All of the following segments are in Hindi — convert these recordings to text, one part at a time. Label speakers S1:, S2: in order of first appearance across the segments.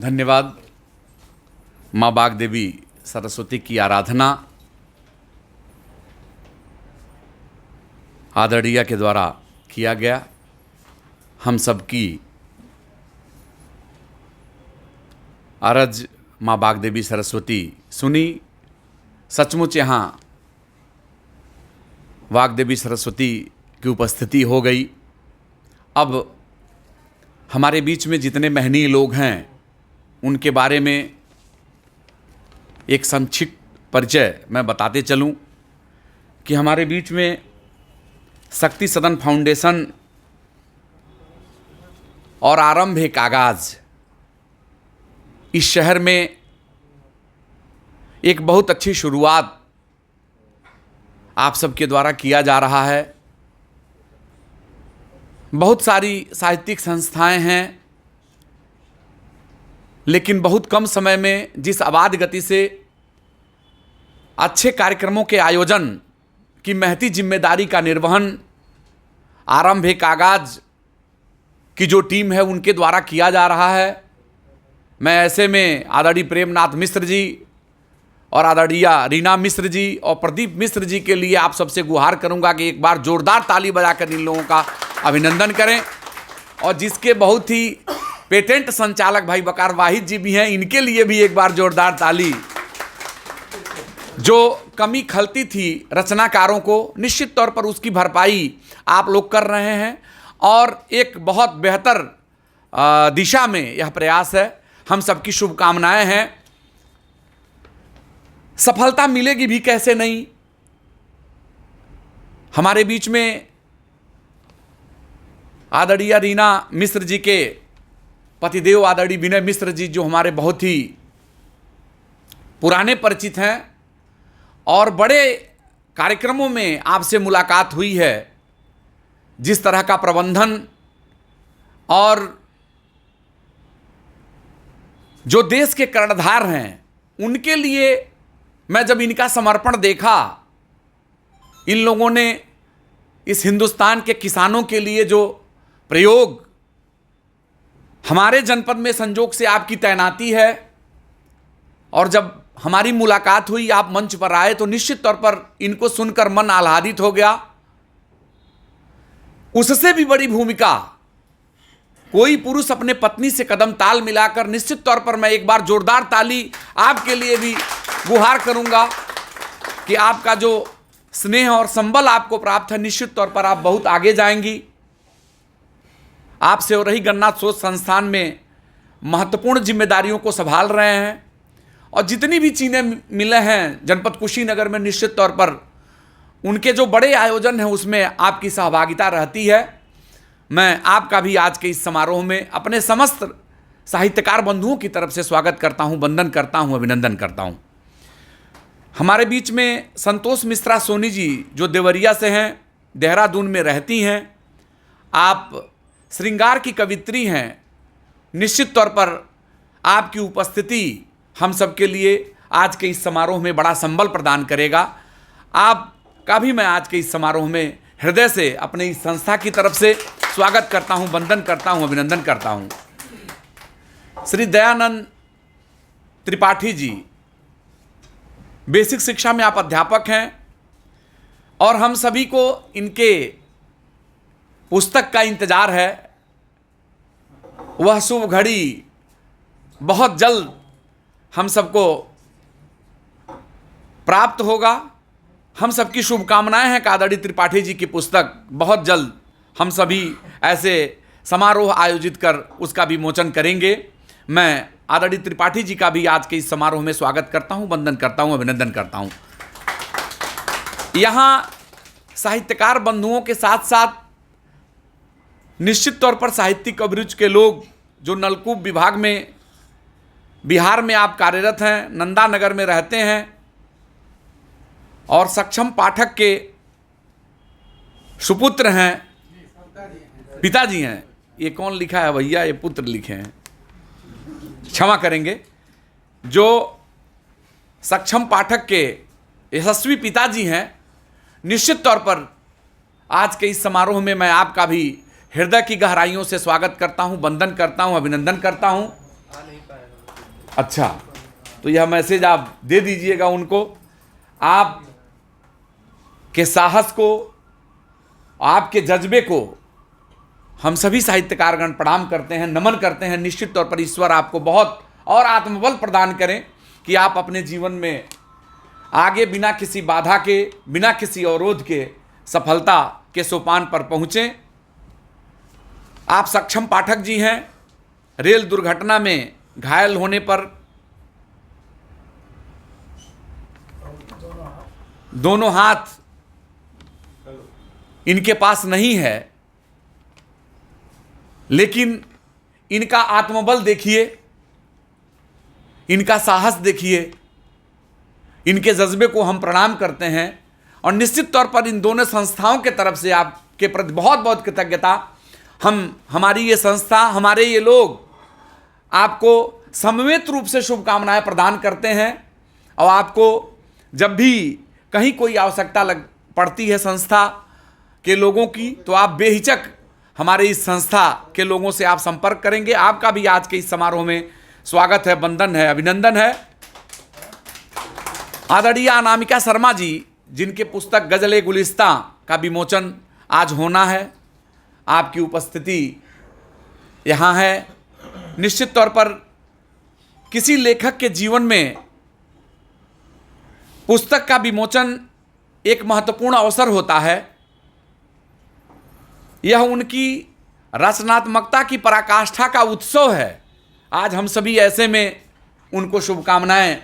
S1: धन्यवाद। माँ वाग्देवी सरस्वती की आराधना आदरणीय के द्वारा किया गया। हम सबकी अरज माँ वाग्देवी सरस्वती सुनी। सचमुच यहाँ वाग्देवी सरस्वती की उपस्थिति हो गई। अब हमारे बीच में जितने महनीय लोग हैं उनके बारे में एक संक्षिप्त परिचय मैं बताते चलूं कि हमारे बीच में शक्ति सदन फाउंडेशन और आरंभ एक आगाज इस शहर में एक बहुत अच्छी शुरुआत आप सबके द्वारा किया जा रहा है। बहुत सारी साहित्यिक संस्थाएं हैं, लेकिन बहुत कम समय में जिस अबाध गति से अच्छे कार्यक्रमों के आयोजन की महती जिम्मेदारी का निर्वहन आरंभ एक आगाज की जो टीम है उनके द्वारा किया जा रहा है, मैं ऐसे में आदरणीय प्रेमनाथ मिश्र जी और आदरणीय रीना मिश्र जी और प्रदीप मिश्र जी के लिए आप सबसे गुहार करूंगा कि एक बार जोरदार ताली बजाकर इन लोगों का अभिनंदन करें। और जिसके बहुत ही पेटेंट संचालक भाई वकार वाहिद जी भी हैं, इनके लिए भी एक बार जोरदार ताली। जो कमी खलती थी रचनाकारों को, निश्चित तौर पर उसकी भरपाई आप लोग कर रहे हैं और एक बहुत बेहतर दिशा में यह प्रयास है। हम सबकी शुभकामनाएं हैं। सफलता मिलेगी भी कैसे नहीं। हमारे बीच में आदरणीय रीना मिश्र जी के पतिदेव आदरणीय विनय मिश्र जी, जो हमारे बहुत ही पुराने परिचित हैं और बड़े कार्यक्रमों में आपसे मुलाकात हुई है। जिस तरह का प्रबंधन और जो देश के कर्णधार हैं, उनके लिए मैं जब इनका समर्पण देखा, इन लोगों ने इस हिंदुस्तान के किसानों के लिए जो प्रयोग, हमारे जनपद में संजोग से आपकी तैनाती है, और जब हमारी मुलाकात हुई, आप मंच पर आए, तो निश्चित तौर पर इनको सुनकर मन आह्लादित हो गया। उससे भी बड़ी भूमिका कोई पुरुष अपने पत्नी से कदम ताल मिलाकर, निश्चित तौर पर मैं एक बार जोरदार ताली आपके लिए भी गुहार करूंगा कि आपका जो स्नेह और संबल आपको प्राप्त है, निश्चित तौर पर आप बहुत आगे जाएंगी। आप सेवरही गन्ना शोध संस्थान में महत्वपूर्ण जिम्मेदारियों को संभाल रहे हैं और जितनी भी चीज़ें मिले हैं जनपद कुशीनगर में, निश्चित तौर पर उनके जो बड़े आयोजन हैं उसमें आपकी सहभागिता रहती है। मैं आपका भी आज के इस समारोह में अपने समस्त साहित्यकार बंधुओं की तरफ से स्वागत करता हूं, वंदन करता हूं, अभिनंदन करता हूं। हमारे बीच में संतोष मिश्रा सोनी जी, जो देवरिया से हैं, देहरादून में रहती हैं, आप श्रृंगार की कवित्री हैं। निश्चित तौर पर आपकी उपस्थिति हम सबके लिए आज के इस समारोह में बड़ा संबल प्रदान करेगा। आपका भी मैं आज के इस समारोह में हृदय से अपने इस संस्था की तरफ से स्वागत करता हूं, वंदन करता हूं, अभिनंदन करता हूं। श्री दयानंद त्रिपाठी जी, बेसिक शिक्षा में आप अध्यापक हैं और हम सभी को इनके पुस्तक का इंतजार है। वह शुभ घड़ी बहुत जल्द हम सबको प्राप्त होगा। हम सबकी शुभकामनाएं हैं कि आदरणीय त्रिपाठी जी की पुस्तक बहुत जल्द हम सभी ऐसे समारोह आयोजित कर उसका विमोचन करेंगे। मैं आदरणीय त्रिपाठी जी का भी आज के इस समारोह में स्वागत करता हूं, वंदन करता हूं, अभिनंदन करता हूं। यहाँ साहित्यकार बंधुओं के साथ साथ निश्चित तौर पर साहित्यिक अभिरुचि के लोग, जो नलकूप विभाग में बिहार में आप कार्यरत हैं, नंदा नगर में रहते हैं और सक्षम पाठक के सुपुत्र हैं, पिताजी हैं। ये कौन लिखा है भैया? ये पुत्र लिखे हैं, क्षमा करेंगे। जो सक्षम पाठक के यशस्वी पिताजी हैं, निश्चित तौर पर आज के इस समारोह में मैं आपका भी हृदय की गहराइयों से स्वागत करता हूं, वंदन करता हूं, अभिनंदन करता हूं। अच्छा, तो यह मैसेज आप दे दीजिएगा उनको। आप के साहस को, आपके जज्बे को हम सभी साहित्यकारगण प्रणाम करते हैं, नमन करते हैं। निश्चित तौर पर ईश्वर आपको बहुत और आत्मबल प्रदान करें कि आप अपने जीवन में आगे बिना किसी बाधा के, बिना किसी अवरोध के सफलता के सोपान पर पहुँचें। आप सक्षम पाठक जी हैं। रेल दुर्घटना में घायल होने पर दोनों हाथ इनके पास नहीं है, लेकिन इनका आत्मबल देखिए, इनका साहस देखिए, इनके जज्बे को हम प्रणाम करते हैं। और निश्चित तौर पर इन दोनों संस्थाओं के तरफ से आपके प्रति बहुत बहुत कृतज्ञता। हमारी ये संस्था, हमारे ये लोग आपको समवेत रूप से शुभकामनाएं प्रदान करते हैं। और आपको जब भी कहीं कोई आवश्यकता पड़ती है संस्था के लोगों की, तो आप बेहिचक हमारे इस संस्था के लोगों से आप संपर्क करेंगे। आपका भी आज के इस समारोह में स्वागत है, वंदन है, अभिनंदन है। आदरणीय अनामिका शर्मा जी, जिनके पुस्तक गजल गुलिस्तां का विमोचन आज होना है, आपकी उपस्थिति यहाँ है। निश्चित तौर पर किसी लेखक के जीवन में पुस्तक का विमोचन एक महत्वपूर्ण अवसर होता है। यह उनकी रचनात्मकता की पराकाष्ठा का उत्सव है। आज हम सभी ऐसे में उनको शुभकामनाएं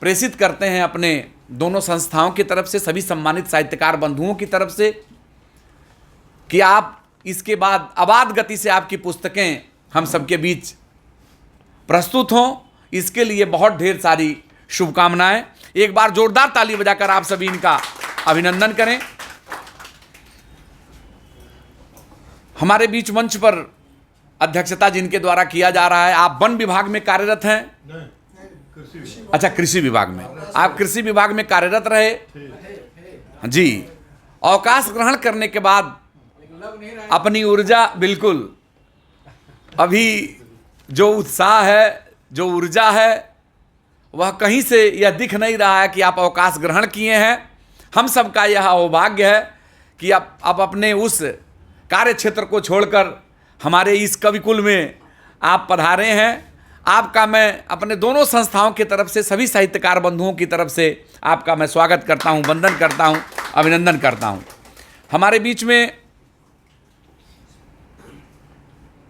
S1: प्रेषित करते हैं अपने दोनों संस्थाओं की तरफ से, सभी सम्मानित साहित्यकार बंधुओं की तरफ से, कि आप इसके बाद अबाध गति से आपकी पुस्तकें हम सबके बीच प्रस्तुत हों। इसके लिए बहुत ढेर सारी शुभकामनाएं। एक बार जोरदार ताली बजाकर आप सभी इनका अभिनंदन करें। हमारे बीच मंच पर अध्यक्षता जिनके द्वारा किया जा रहा है, आप वन विभाग में कार्यरत हैं? अच्छा, कृषि विभाग में। आप कृषि विभाग में कार्यरत रहे जी। अवकाश ग्रहण करने के बाद अपनी ऊर्जा, बिल्कुल अभी जो उत्साह है, जो ऊर्जा है, वह कहीं से यह दिख नहीं रहा है कि आप अवकाश ग्रहण किए हैं। हम सबका यह सौभाग्य है कि आप अपने उस कार्य क्षेत्र को छोड़कर हमारे इस कविकुल में आप पधारे हैं। आपका मैं अपने दोनों संस्थाओं की तरफ से, सभी साहित्यकार बंधुओं की तरफ से आपका मैं स्वागत करता हूं, वंदन करता हूं, अभिनंदन करता हूं। हमारे बीच में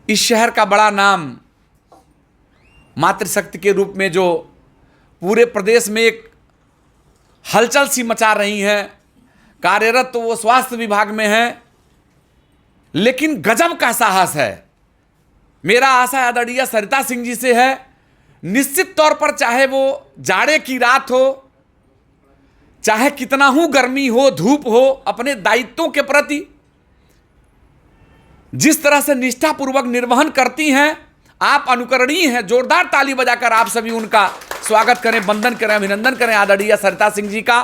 S1: इस शहर का बड़ा नाम मातृशक्ति के रूप में, जो पूरे प्रदेश में एक हलचल सी मचा रही हैं, कार्यरत तो वो स्वास्थ्य विभाग में हैं, लेकिन गजब का साहस है। मेरा आशा आदरणीय सरिता सिंह जी से है। निश्चित तौर पर चाहे वो जाड़े की रात हो, चाहे कितना ही गर्मी हो, धूप हो, अपने दायित्वों के प्रति जिस तरह से निष्ठापूर्वक निर्वहन करती हैं, आप अनुकरणीय हैं। जोरदार ताली बजाकर आप सभी उनका स्वागत करें, वंदन करें, अभिनंदन करें आदरणीय सरिता सिंह जी का।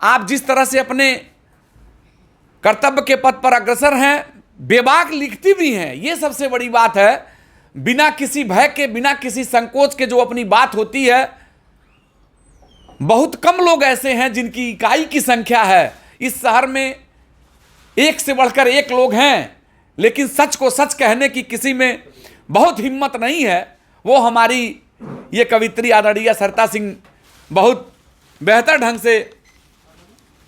S1: आप जिस तरह से अपने कर्तव्य के पथ पर अग्रसर हैं, बेबाक लिखती भी हैं, ये सबसे बड़ी बात है। बिना किसी भय के, बिना किसी संकोच के जो अपनी बात होती है, बहुत कम लोग ऐसे हैं जिनकी इकाई की संख्या है। इस शहर में एक से बढ़कर एक लोग हैं, लेकिन सच को सच कहने की किसी में बहुत हिम्मत नहीं है। वो हमारी ये कवित्री आदरणीय सरिता सिंह बहुत बेहतर ढंग से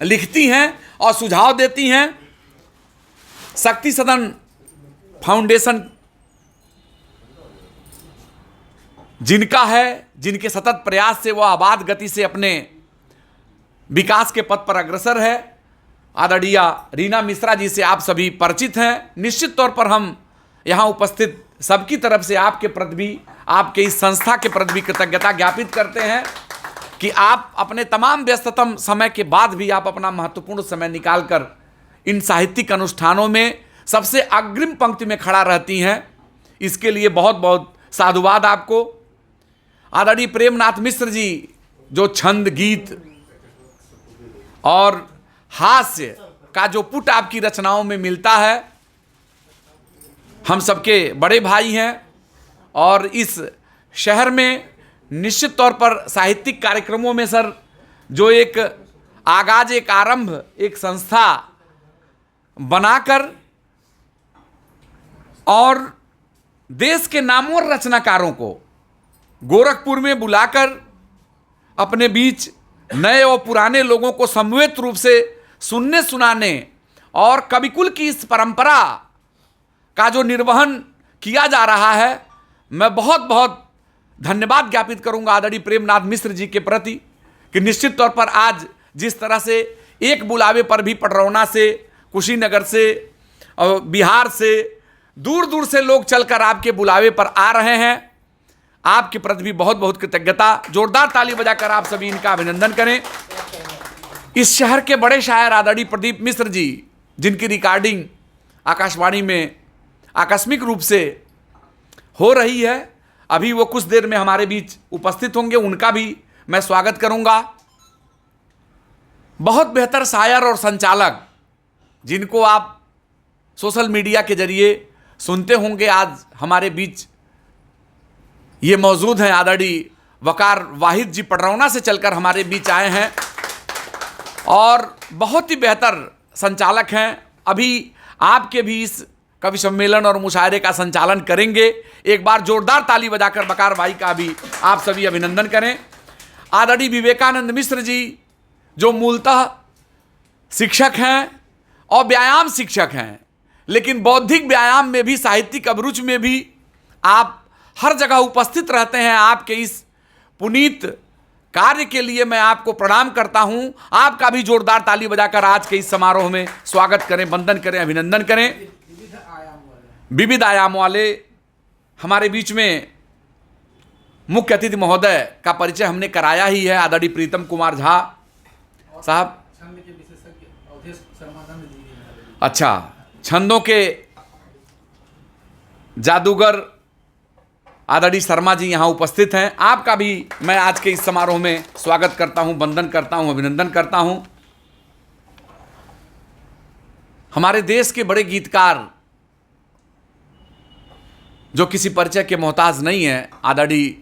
S1: लिखती हैं और सुझाव देती हैं। शक्ति सदन फाउंडेशन जिनका है, जिनके सतत प्रयास से वह आबाद गति से अपने विकास के पथ पर अग्रसर है, आदरणीय रीना मिश्रा जी से आप सभी परिचित हैं। निश्चित तौर पर हम यहाँ उपस्थित सबकी तरफ से आपके प्रति भी, आपके इस संस्था के प्रति भी कृतज्ञता ज्ञापित करते हैं कि आप अपने तमाम व्यस्ततम समय के बाद भी आप अपना महत्वपूर्ण समय निकालकर इन साहित्यिक अनुष्ठानों में सबसे अग्रिम पंक्ति में खड़ा रहती हैं। इसके लिए बहुत बहुत साधुवाद आपको। आदरणीय प्रेमनाथ मिश्र जी, जो छंद, गीत और हास्य का जो पुट आपकी रचनाओं में मिलता है, हम सबके बड़े भाई हैं और इस शहर में निश्चित तौर पर साहित्यिक कार्यक्रमों में सर जो एक आगाज, एक आरंभ, एक संस्था बनाकर और देश के नामवर रचनाकारों को गोरखपुर में बुलाकर अपने बीच नए और पुराने लोगों को समवेत रूप से सुनने सुनाने और कविकुल की इस परंपरा का जो निर्वहन किया जा रहा है, मैं बहुत बहुत धन्यवाद ज्ञापित करूंगा आदरणीय प्रेमनाथ मिश्र जी के प्रति कि निश्चित तौर पर आज जिस तरह से एक बुलावे पर भी पडरौना से, कुशीनगर से और बिहार से दूर दूर से लोग चलकर आपके बुलावे पर आ रहे हैं, आपके प्रति भी बहुत बहुत कृतज्ञता। जोरदार ताली बजाकर आप सभी इनका अभिनंदन करें। इस शहर के बड़े शायर आदरणीय प्रदीप मिश्र जी, जिनकी रिकॉर्डिंग आकाशवाणी में आकस्मिक रूप से हो रही है, अभी वो कुछ देर में हमारे बीच उपस्थित होंगे, उनका भी मैं स्वागत करूंगा। बहुत बेहतर शायर और संचालक जिनको आप सोशल मीडिया के जरिए सुनते होंगे, आज हमारे बीच ये मौजूद हैं। आदरणीय वकार वाहिद जी पडरौना से चलकर हमारे बीच आए हैं और बहुत ही बेहतर संचालक हैं। अभी आपके भी इस कवि सम्मेलन और मुशायरे का संचालन करेंगे। एक बार जोरदार ताली बजाकर वकार भाई का भी आप सभी अभिनंदन करें। आदरणीय विवेकानंद मिश्र जी जो मूलतः शिक्षक हैं और व्यायाम शिक्षक हैं, लेकिन बौद्धिक व्यायाम में भी, साहित्यिक अभिरुचि में भी आप हर जगह उपस्थित रहते हैं। आपके इस पुनीत कार्य के लिए मैं आपको प्रणाम करता हूं। आपका भी जोरदार ताली बजाकर आज के इस समारोह में स्वागत करें, वंदन करें, अभिनंदन करें। विविध आयाम वाले हमारे बीच में मुख्य अतिथि महोदय का परिचय हमने कराया ही है, आदरणीय प्रीतम कुमार झा साहब। अच्छा, छंदों के जादूगर आदरणीय शर्मा जी यहाँ उपस्थित हैं। आपका भी मैं आज के इस समारोह में स्वागत करता हूं, वंदन करता हूं, अभिनंदन करता हूं। हमारे देश के बड़े गीतकार जो किसी परिचय के मोहताज नहीं है, आदरणीय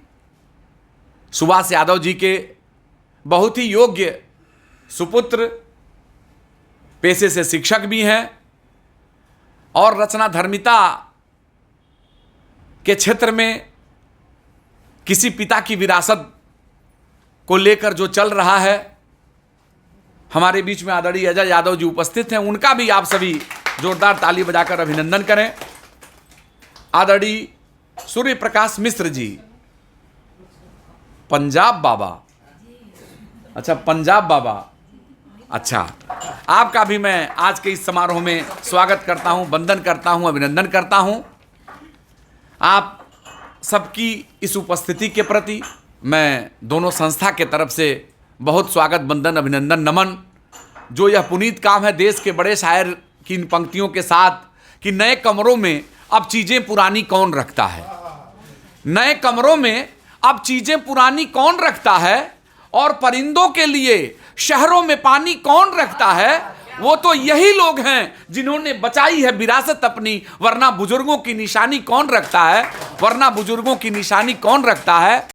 S1: सुभाष यादव जी के बहुत ही योग्य सुपुत्र, पेशे से शिक्षक भी हैं और रचना धर्मिता के क्षेत्र में किसी पिता की विरासत को लेकर जो चल रहा है, हमारे बीच में आदरणीय अजय यादव जी उपस्थित हैं, उनका भी आप सभी जोरदार ताली बजाकर अभिनंदन करें। आदरणीय सूर्य प्रकाश मिश्र जी, पंजाब बाबा, अच्छा पंजाब बाबा, अच्छा, आपका भी मैं आज के इस समारोह में स्वागत करता हूं, वंदन करता हूं, अभिनंदन करता हूं। आप सबकी इस उपस्थिति के प्रति मैं दोनों संस्था के तरफ से बहुत स्वागत, वंदन, अभिनंदन, नमन। जो यह पुनीत काम है देश के बड़े शायर की इन पंक्तियों के साथ कि नए कमरों में अब चीज़ें पुरानी कौन रखता है, नए कमरों में अब चीज़ें पुरानी कौन रखता है, और परिंदों के लिए शहरों में पानी कौन रखता है। वो तो यही लोग हैं जिन्होंने बचाई है विरासत अपनी, वरना बुजुर्गों की निशानी कौन रखता है, वरना बुजुर्गों की निशानी कौन रखता है।